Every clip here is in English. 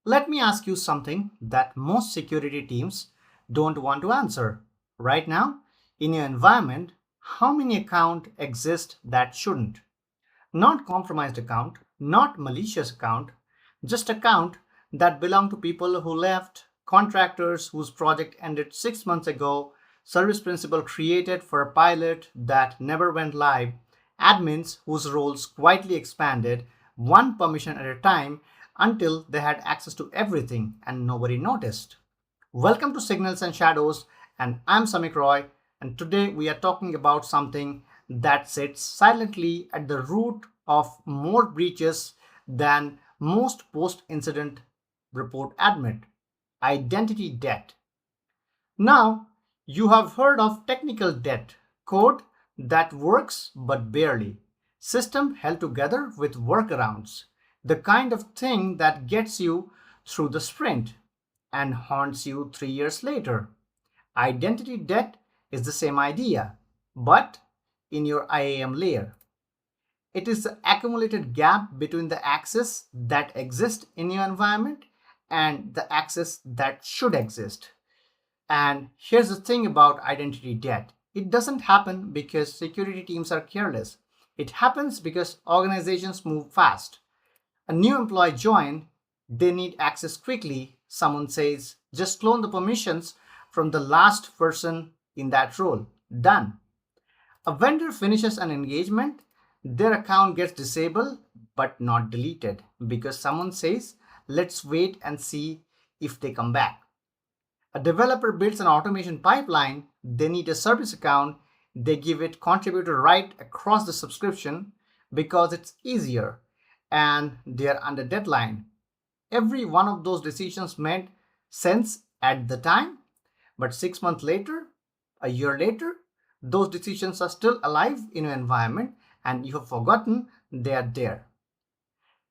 Let me ask you something that most security teams don't want to answer. Right now, in your environment, how many accounts exist that shouldn't? Not compromised account, not malicious account, just account that belong to people who left, contractors whose project ended 6 months ago, service principal created for a pilot that never went live, admins whose roles quietly expanded one permission at a time until they had access to everything and nobody noticed. Welcome to Signals and Shadows, and I'm Samik Roy, and today we are talking about something that sits silently at the root of more breaches than most post incident report admit: identity debt. Now, you have heard of technical debt, code that works but barely, system held together with workarounds, the kind of thing that gets you through the sprint and haunts you 3 years later. Identity debt is the same idea, but in your IAM layer. It is the accumulated gap between the access that exists in your environment and the access that should exist. And here's the thing about identity debt: it doesn't happen because security teams are careless, it happens because organizations move fast. A new employee joins, they need access quickly. Someone says, just clone the permissions from the last person in that role. Done. A vendor finishes an engagement, their account gets disabled but not deleted because someone says, let's wait and see if they come back. A developer builds an automation pipeline, they need a service account, they give it contributor right across the subscription because it's easier and they're under deadline. Every one of those decisions made sense at the time, but 6 months later, a year later, those decisions are still alive in your environment and you have forgotten they are there.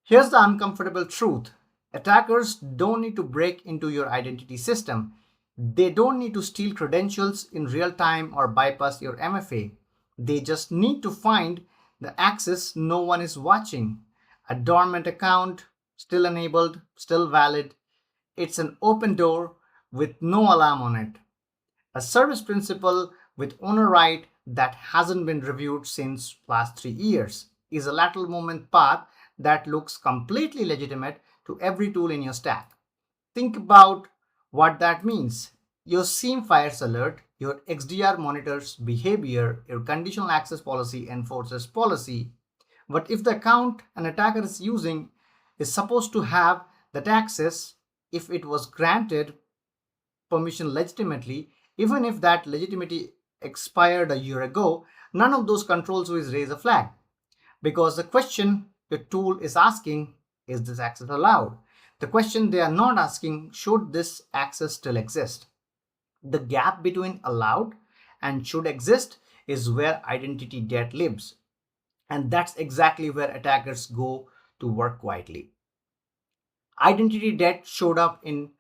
Here's the uncomfortable truth: attackers don't need to break into your identity system. They don't need to steal credentials in real time or bypass your MFA. They just need to find the access no one is watching. A dormant account, still enabled, still valid. It's an open door with no alarm on it. A service principal with owner right that hasn't been reviewed since last 3 years is a lateral movement path that looks completely legitimate to every tool in your stack. Think about what that means. Your SIEM fires alert, your XDR monitors behavior, your conditional access policy enforces policy. But if the account an attacker is using is supposed to have that access, if it was granted permission legitimately, even if that legitimacy expired a year ago, none of those controls will raise a flag. Because the question your tool is asking, is this access allowed? The question they are not asking, should this access still exist? The gap between allowed and should exist is where identity debt lives. And that's exactly where attackers go to work quietly. Identity debt showed up in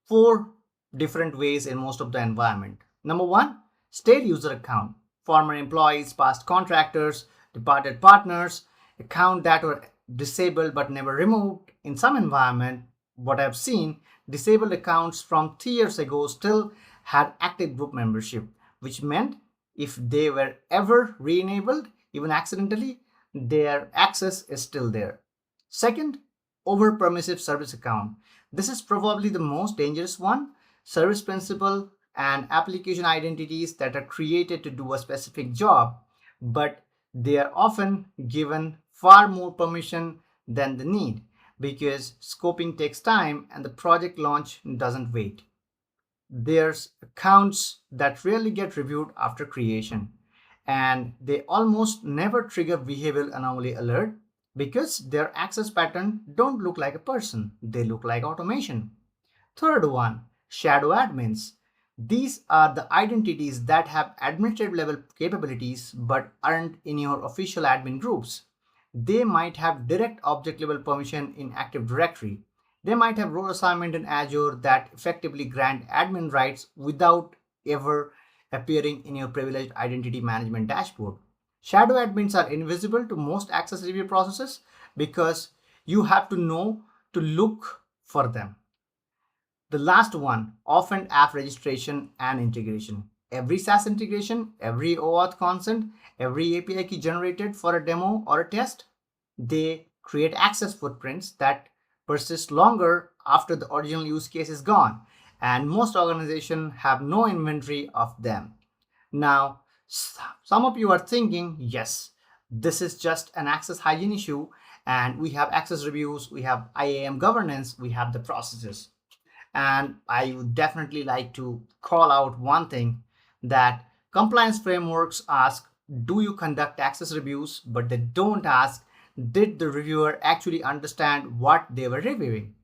four different ways in most of the environment. Number one, stale user account, former employees, past contractors, departed partners, account that were disabled but never removed. In some environment, what I've seen, disabled accounts from 3 years ago still had active group membership, which meant if they were ever re-enabled, even accidentally, their access is still there. Second, over-permissive service account. This is probably the most dangerous one. Service principal and application identities that are created to do a specific job, but they are often given far more permission than they need because scoping takes time and the project launch doesn't wait. There's accounts that rarely get reviewed after creation, and they almost never trigger behavioral anomaly alert because their access pattern don't look like a person, they look like automation. Third one, shadow admins. These are the identities that have administrative level capabilities but aren't in your official admin groups. They might have direct object level permission in Active Directory. They might have role assignment in Azure that effectively grant admin rights without ever appearing in your privileged identity management dashboard. Shadow admins are invisible to most access review processes because You have to know to look for them. The last one, often app registration and integration. Every SaaS integration, every OAuth consent, every API key generated for a demo or a test, they create access footprints that persist longer after the original use case is gone. And most organizations have no inventory of them. Now, some of you are thinking, yes, this is just an access hygiene issue, and we have access reviews, we have IAM governance, we have the processes. And I would definitely like to call out one thing, that compliance frameworks ask, do you conduct access reviews? But they don't ask, did the reviewer actually understand what they were reviewing?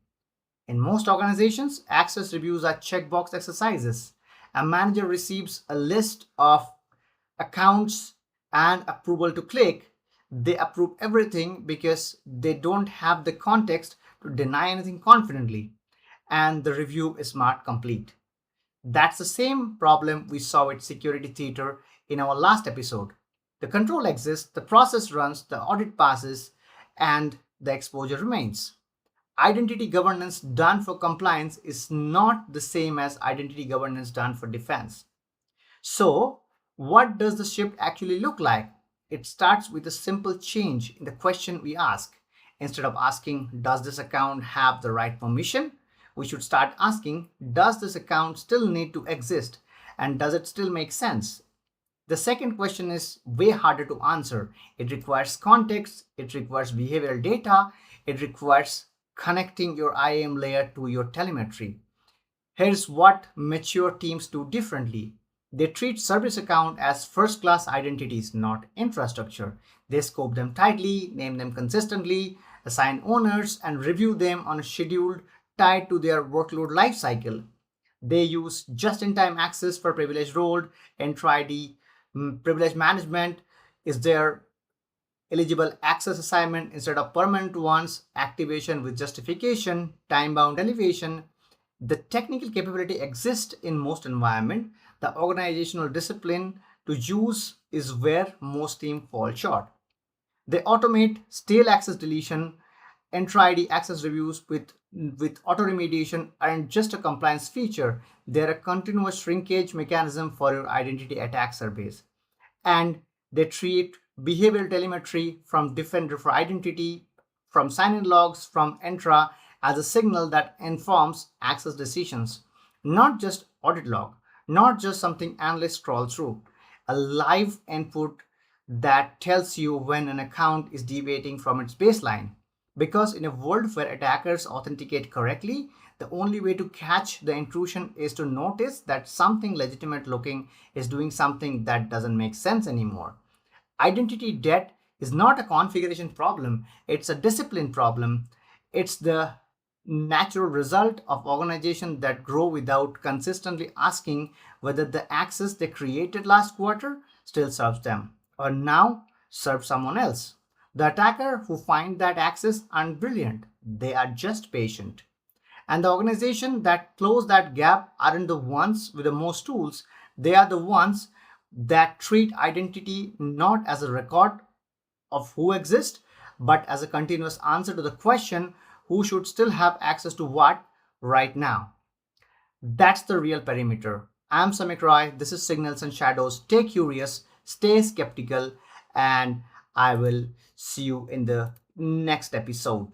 In most organizations, access reviews are checkbox exercises. A manager receives a list of accounts and approval to click. They approve everything because they don't have the context to deny anything confidently, and the review is not complete. That's the same problem we saw with security theater in our last episode. The control exists, the process runs, the audit passes, and the exposure remains. Identity governance done for compliance is not the same as identity governance done for defense. So, what does the shift actually look like? It starts with a simple change in the question we ask. Instead of asking, does this account have the right permission? We should start asking, does this account still need to exist? And does it still make sense? The second question is way harder to answer. It requires context, it requires behavioral data, it requires connecting your IAM layer to your telemetry. Here's what mature teams do differently. They treat service account as first-class identities, not infrastructure. They scope them tightly, name them consistently, assign owners, and review them on a schedule tied to their workload lifecycle. They use just-in-time access for privileged role, entry ID, privilege management is their eligible access assignment instead of permanent ones, activation with justification, time-bound elevation. The technical capability exists in most environments. The organizational discipline to use is where most teams fall short. They automate stale access deletion, entry ID access reviews with auto remediation aren't just a compliance feature, they're a continuous shrinkage mechanism for your identity attack surface. And they treat behavioral telemetry from Defender for identity, from sign-in logs, from Entra as a signal that informs access decisions, not just audit log, not just something analysts scroll through, a live input that tells you when an account is deviating from its baseline. Because in a world where attackers authenticate correctly, the only way to catch the intrusion is to notice that something legitimate looking is doing something that doesn't make sense anymore. Identity debt is not a configuration problem, it's a discipline problem. It's the natural result of organizations that grow without consistently asking whether the access they created last quarter still serves them or now serves someone else. The attacker who find that access aren't brilliant, they are just patient. And the organization that close that gap aren't the ones with the most tools, they are the ones that treat identity not as a record of who exists, but as a continuous answer to the question who should still have access to what right now. That's the real perimeter. I'm Samik Roy. This is Signals and Shadows. Stay curious, stay skeptical, and I will see you in the next episode.